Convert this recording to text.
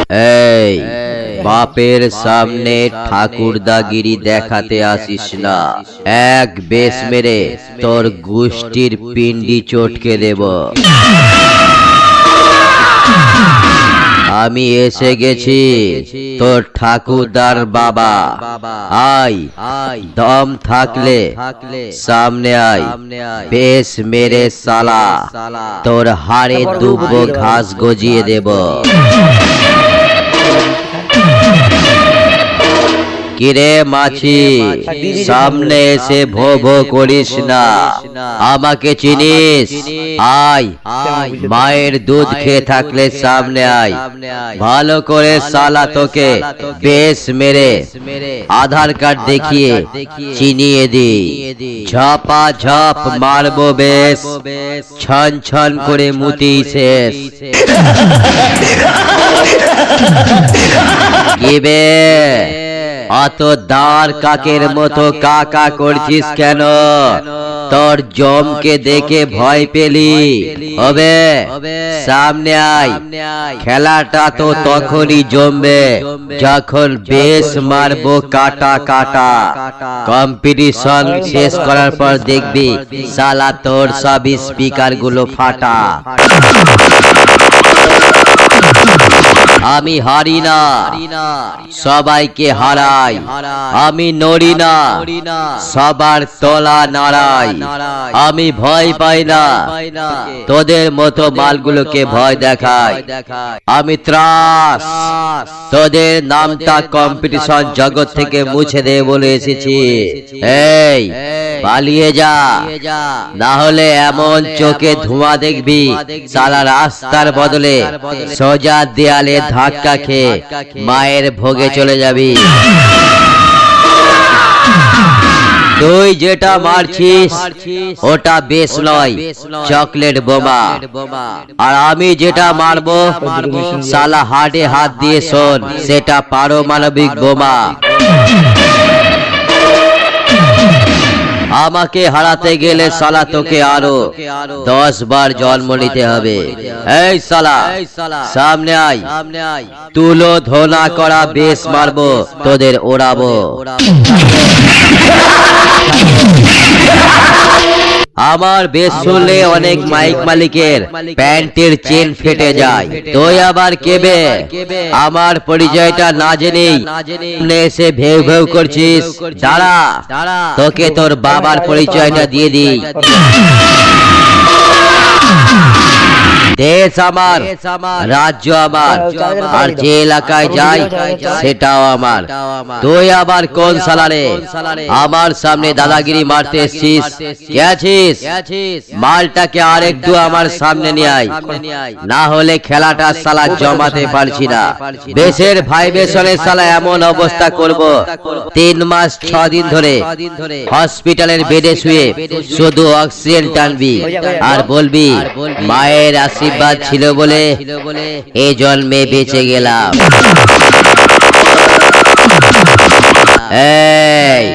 এই বাপের সামনে ঠাকুরদাগিরি দেখাতে আসিস না। এক বেশ মেরে তোর গুষ্টির পিন্ডি চটকে দেব। আমি এসে গেছি তোর ঠাকুরদার বাবা। আয়, দম থাকলে সামনে আয়। বেশ মেরে সালা তোর হাড়ে দুব্বো ঘাস গজিয়ে দেব। কিরে মাছি, সামনে এসে ভো ভো করিস না। আমাকে চিনিস? আয়, মায়ের দুধ খেয়ে থাকলে সামনে আয়। ভালো করে সালা তোকে বেশ মেরে আধার কার্ড দেখিয়ে চিনিয়ে দি। ঝপা ঝপ মারবো বেশ, ছন ছন করে মুতি শেষ। কি বে, অত দাঁড় কাকের মতো কাকা করছিস কেন? তোর জমকে দেখে ভয় পেলি? হবে, সামনে আয়। খেলাটা তো তখনই জমবে যখন বেশ মারবো কাটা কাটা। কম্পিটিশন শেষ করার পর দেখবি সালা তোর সব স্পিকার গুলো ফাটা। আমি হারি না, সবাইকে হারাই। আমি নড়ি না, সবার তলা নাড়াই। আমি ভয় পাই না, তোদের মতো মালগুলোকে ভয় দেখাই। আমি ত্রাস, তোদের নামটা কম্পিটিশন জগৎ থেকে মুছে দে বলে এসেছি। এই পালিয়ে যা, না হলে এমন চোখে ধোঁয়া দেখবি সালা রাস্তার বদলে সোজা দেয়ালে ধাক্কা খেয়ে মায়ের ভোগে চলে যাবি। তুই যেটা মারছিস ওটা বেশ নয়, চকলেট বোমা। আর আমি যেটা মারবো সালা হাটে হাত দিয়ে শোন, সেটা পারমাণবিক বোমা। আমাকে হারাতে গেলে সালা তোকে আরো 10 বার জন্ম নিতে হবে। এই সালা সামনে আয়, তুলো ধোনা করা বেশ মারবো, তোদের ওড়াবো। আমার বেশ শুনলে অনেক মাইক মালিকের প্যান্টের চেন ফেটে যায়। তুই আবার কেবে আমার পরিচয়টা না জেনেই এসে ভেউ ভেউ করছিস? দাঁড়া, তোকে তোর বাবার পরিচয়টা দিয়ে দিই। দেশ আমার, রাজ্য আমার, আর যে এলাকায় যাই সেটাও আমার। তুই আবার কোন সালারে আমার সামনে দাদাগিরি মারতে এসছিস? কে আছিস? মালটাকে আর একটু আমার সামনে নিয়ে আয়, না হলে খেলাটা সালা জমাতে পারছি না। দেশের ভাইবেশনে সালা এমন অবস্থা করব 3 মাস 6 দিন ধরে হসপিটালের বেডে শুয়ে শুধু অক্সিজেন টানবি আর বলবি মায়ের আশীর্বাদ ছিল বলে এই জন্মে বেঁচে গেলাম। এই